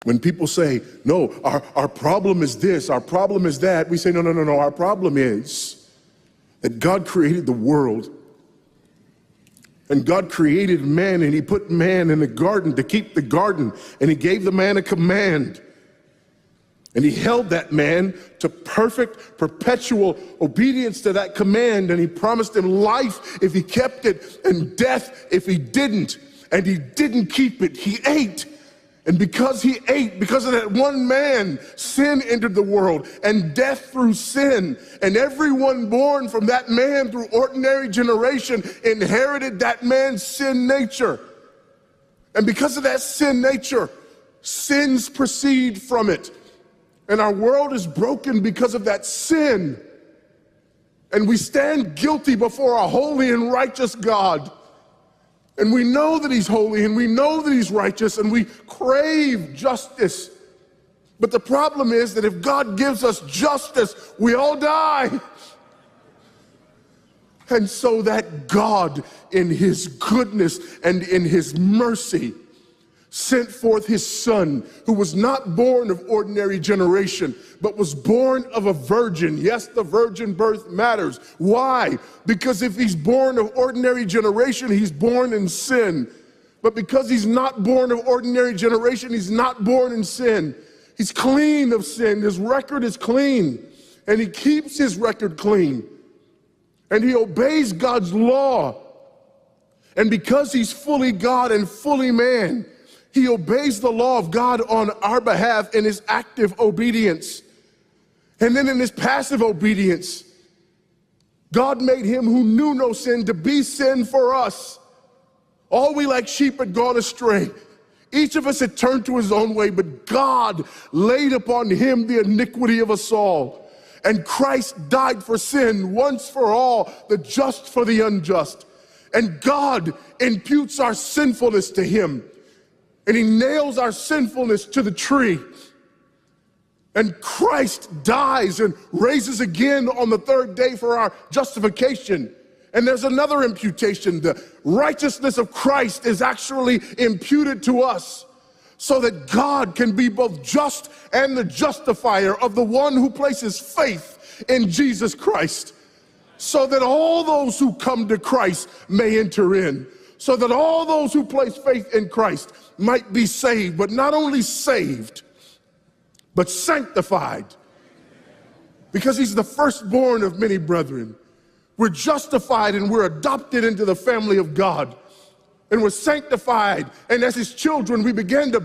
When people say, no, our problem is this, our problem is that, we say, no, our problem is that God created the world. And God created man, and he put man in the garden to keep the garden, and he gave the man a command. And he held that man to perfect, perpetual obedience to that command, and he promised him life if he kept it, and death if he didn't. And he didn't keep it, he ate. And because he ate, because of that one man, sin entered the world and death through sin. And everyone born from that man through ordinary generation inherited that man's sin nature. And because of that sin nature, sins proceed from it. And our world is broken because of that sin. And we stand guilty before a holy and righteous God. And we know that he's holy, and we know that he's righteous, and we crave justice. But the problem is that if God gives us justice, we all die. And so that God, in his goodness and in his mercy, sent forth his son, who was not born of ordinary generation, but was born of a virgin. Yes, the virgin birth matters. Why? Because if he's born of ordinary generation, he's born in sin. But because he's not born of ordinary generation, he's not born in sin. He's clean of sin. His record is clean. And he keeps his record clean. And he obeys God's law. And because he's fully God and fully man, he obeys the law of God on our behalf in his active obedience. And then in his passive obedience, God made him who knew no sin to be sin for us. All we like sheep had gone astray. Each of us had turned to his own way, but God laid upon him the iniquity of us all. And Christ died for sin once for all, the just for the unjust. And God imputes our sinfulness to him. And he nails our sinfulness to the tree. And Christ dies and raises again on the third day for our justification. And there's another imputation. The righteousness of Christ is actually imputed to us so that God can be both just and the justifier of the one who places faith in Jesus Christ, so that all those who come to Christ may enter in. So that all those who place faith in Christ might be saved, but not only saved, but sanctified. Because he's the firstborn of many brethren. We're justified and we're adopted into the family of God. And we're sanctified, and as his children we begin to